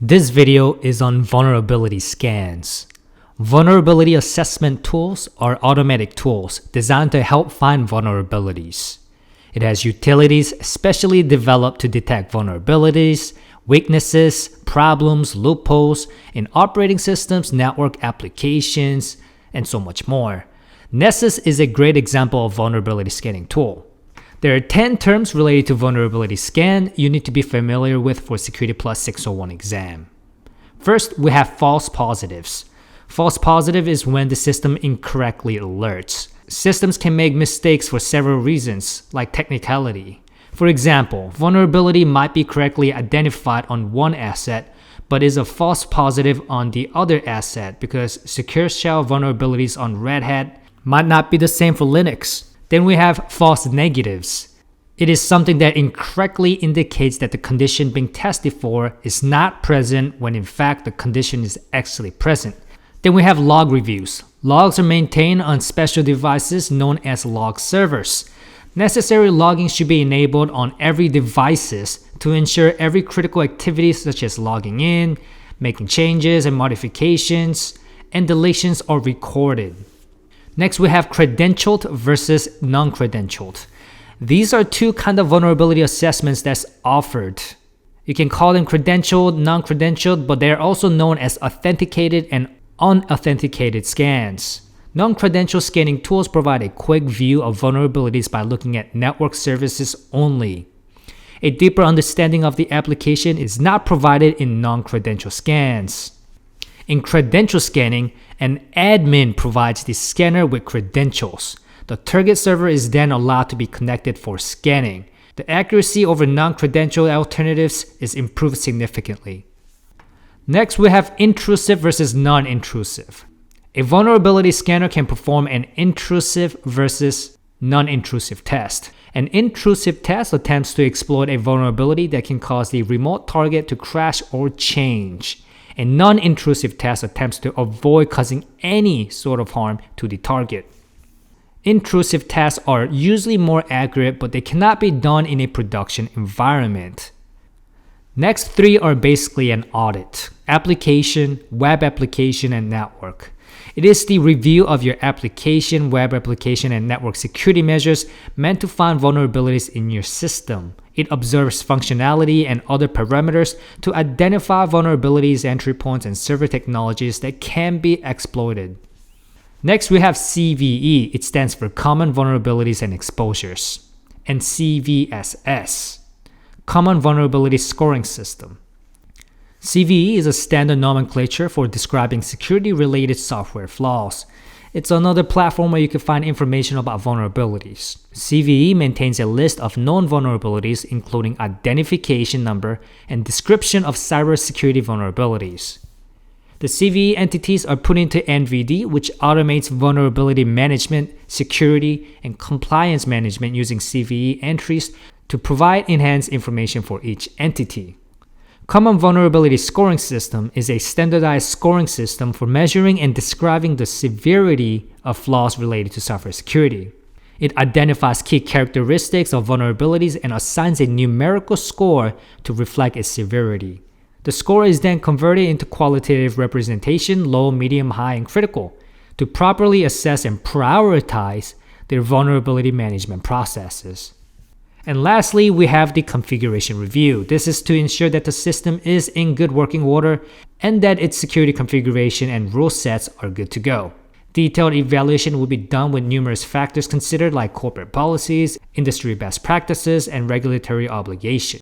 This video is on vulnerability scans. Vulnerability assessment tools are automatic tools designed to help find vulnerabilities. It has utilities specially developed to detect vulnerabilities, weaknesses, problems, loopholes in operating systems, network applications, and so much more. Nessus is a great example of vulnerability scanning tool. There are 10 terms related to vulnerability scan you need to be familiar with for Security Plus 601 exam. First, we have false positives. False positive is when the system incorrectly alerts. Systems can make mistakes for several reasons, like technicality. For example, vulnerability might be correctly identified on one asset, but is a false positive on the other asset because secure shell vulnerabilities on Red Hat might not be the same for Linux. Then we have false negatives. It is something that incorrectly indicates that the condition being tested for is not present when in fact the condition is actually present. Then we have log reviews. Logs are maintained on special devices known as log servers. Necessary logging should be enabled on every devices to ensure every critical activity such as logging in, making changes and modifications, and deletions are recorded. Next, we have credentialed versus non-credentialed. These are two kinds of vulnerability assessments that's offered. You can call them credentialed, non-credentialed, but they are also known as authenticated and unauthenticated scans. Non-credential scanning tools provide a quick view of vulnerabilities by looking at network services only. A deeper understanding of the application is not provided in non-credential scans. In credential scanning, an admin provides the scanner with credentials. The target server is then allowed to be connected for scanning. The accuracy over non-credential alternatives is improved significantly. Next, we have intrusive versus non-intrusive. A vulnerability scanner can perform an intrusive versus non-intrusive test. An intrusive test attempts to exploit a vulnerability that can cause the remote target to crash or change. A non-intrusive test attempts to avoid causing any sort of harm to the target. Intrusive tests are usually more accurate, but they cannot be done in a production environment. Next three are basically an audit: application, web application, and network. It is the review of your application, web application, and network security measures meant to find vulnerabilities in your system. It observes functionality and other parameters to identify vulnerabilities, entry points, and server technologies that can be exploited. Next, we have CVE. It stands for Common Vulnerabilities and Exposures. And CVSS, Common Vulnerability Scoring System. CVE is a standard nomenclature for describing security-related software flaws. It's another platform where you can find information about vulnerabilities. CVE maintains a list of known vulnerabilities, including identification number and description of cybersecurity vulnerabilities. The CVE entities are put into NVD, which automates vulnerability management, security, and compliance management using CVE entries to provide enhanced information for each entity. Common Vulnerability Scoring System is a standardized scoring system for measuring and describing the severity of flaws related to software security. It identifies key characteristics of vulnerabilities and assigns a numerical score to reflect its severity. The score is then converted into qualitative representation, low, medium, high, and critical, to properly assess and prioritize their vulnerability management processes. And lastly, we have the configuration review. This is to ensure that the system is in good working order and that its security configuration and rule sets are good to go. Detailed evaluation will be done with numerous factors considered like corporate policies, industry best practices, and regulatory obligation.